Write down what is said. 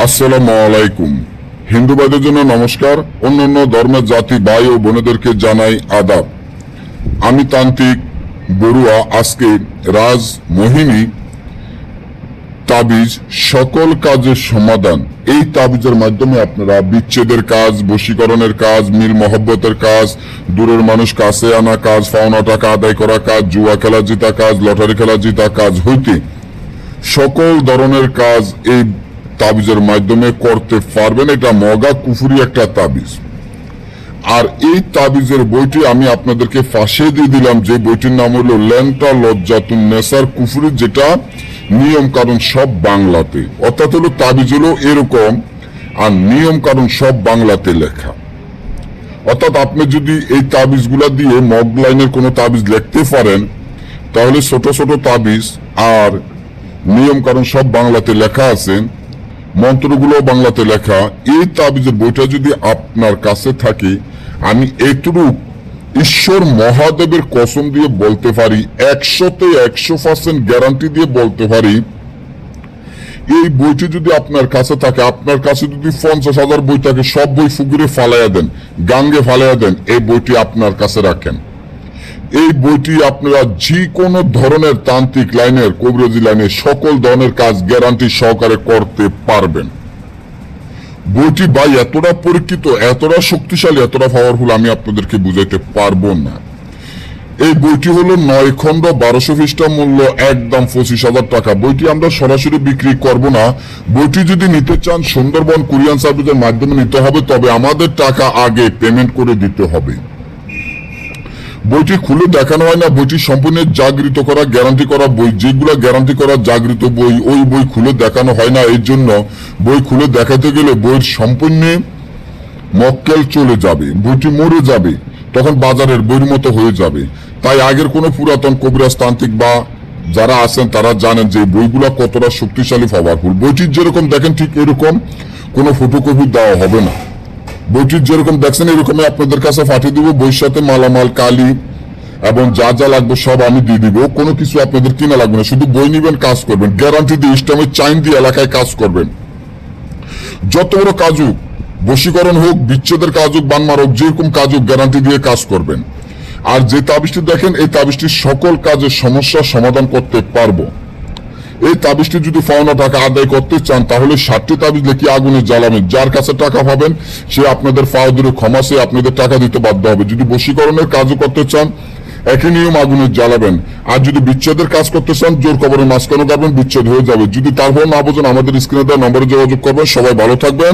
আসসালামু আলাইকুম। হিন্দু ভাইদের জন্য নমস্কার, অন্যান্য ধর্মের জাতি ভাই ও বোনেদেরকে জানাই আদাব। আমি তান্ত্রিক বড়ুয়া আজকে রাজ মোহিনী তাবিজ সকল কাজের সমাধান, এই তাবিজের মাধ্যমে আপনারা বিচ্ছেদের কাজ, বশীকরণের কাজ, মিল মহব্বতের কাজ, দূরের মানুষ কাছে আনা কাজ, পাওনা টাকা আদায় করা কাজ, জুয়া খেলা জিতা কাজ, লটারি খেলা জিতা কাজ হইতে সকল ধরনের কাজ এই তাবিজের মাধ্যমে করতে পারবেন। এটা মগা কুফুরি একটা তাবিজ। আর এই তাবিজের বইটি আমি আপনাদেরকে ফাঁসে দিয়ে দিলাম, যে বইটির নাম হলো লেন্টা লজ্জাতুন নেসার কুফুরি, যেটা নিয়ম কারণ সব বাংলাতে, অর্থাৎ হলো তাবিজ হলো এরকম আর নিয়ম কারণ সব বাংলাতে লেখা। অর্থাৎ আপনি যদি এই তাবিজগুলা দিয়ে মগ লাইনের কোনো তাবিজ লিখতে পারেন, তাহলে ছোট ছোট তাবিজ আর নিয়ম কারণ সব বাংলাতে লেখা আছে, মন্ত্রগুলো বাংলাতে লেখা। এই তাবিজের বইটা যদি আপনার কাছে থাকে, আমি এটুকু ঈশ্বর মহাদেবের কসম দিয়ে বলতে পারি, 100% গ্যারান্টি দিয়ে বলতে পারি, এই বইটি যদি আপনার কাছে থাকে, আপনার কাছে যদি 50,000 বই থাকে, সব বই ফুকুরে ফালাইয়া দেন, গাঙ্গে ফালাইয়া দেন, এই বইটি আপনার কাছে রাখেন। এই বইটি আপনারা যে কোনো ধরনের তান্ত্রিক লাইনের, কবিরাজি লাইনের সকল ধরনের কাজ গ্যারান্টি সহকারে করতে পারবেন। বইটি ভাই এতটা পরীক্ষিত, এতটা শক্তিশালী, এতটা পাওয়ারফুল, আমি আপনাদেরকে বুঝাইতে পারবো না। এই বইটি হলো 9 খন্ড, 1200 পৃষ্ঠা, মূল্য একদম 25,000 টাকা। বইটি আমরা সরাসরি বিক্রি করব না। বইটি যদি নিতে চান সুন্দরবন কুরিয়ান সার্ভিসের মাধ্যমে নিতে হবে, তবে আমাদের টাকা আগে পেমেন্ট করে দিতে হবে। বইটি খুলে দেখানো হয় না, বইটি সম্পূর্ণ জাগৃত করা, গ্যারান্টি করা বই। যেগুলো গ্যারান্টি করা জাগৃত বই, ওই বই খুলে দেখানো হয় না। এই জন্য বই খুলে দেখাতে গেলে বইয়ের সম্পূর্ণ মক্কেল চলে যাবে, বইটি মরে যাবে, তখন বাজারের বইয়ের মতো হয়ে যাবে। তাই আগের কোনো পুরাতন কবিরাজ তান্ত্রিক বা যারা আছেন তারা জানেন যে বইগুলা কতটা শক্তিশালী, পাওয়ারফুল। বইটির যেরকম দেখেন ঠিক এরকম কোনো ফটোকপি দেওয়া হবে না। বইটির যেরকম দেখছেন এরকমই আপনাদের কাছে পাঠিয়ে দিব। বইয়ের সাথে মালামাল, কালি এবং যা যা লাগবে সব আমি দিয়ে দিব। কোনো কিছু আপনাদের কিনা লাগবে না, শুধু বই নিবেন, কাজ করবেন। গ্যারান্টি দিয়ে ইসলামের চাইন দিয়ে এলাকায় কাজ করবেন। যত বড় কাজ হোক, বশীকরণ হোক, বিচ্ছেদের কাজ হোক, বানমার হোক, যেরকম কাজ হোক, গ্যারান্টি দিয়ে কাজ করবেন। আর যে তাবিজটি দেখেন, এই তাবিজটির সকল কাজের সমস্যার সমাধান করতে পারবো। এই তাবিজটি যদি পাওনা টাকা আদায় করতে চান, তাহলে 60টি তাবিজ লিখে আগুনে জ্বালাবেন। যার কাছে টাকা পাবেন সে আপনাদের পাও ধরে ক্ষমা চেয়ে আপনাদের টাকা দিতে বাধ্য হবে। যদি বশীকরণের কাজও করতে চান, একই নিয়ম, আগুনে জ্বালাবেন। আর যদি বিচ্ছেদের কাজ করতে চান, জোর কবরের মাঝখানে যাবেন, বিচ্ছেদ হয়ে যাবে। যদি তারপর না বোঝেন, আমাদের স্ক্রিনে দেওয়া নম্বরে যোগাযোগ করবেন। সবাই ভালো থাকবেন।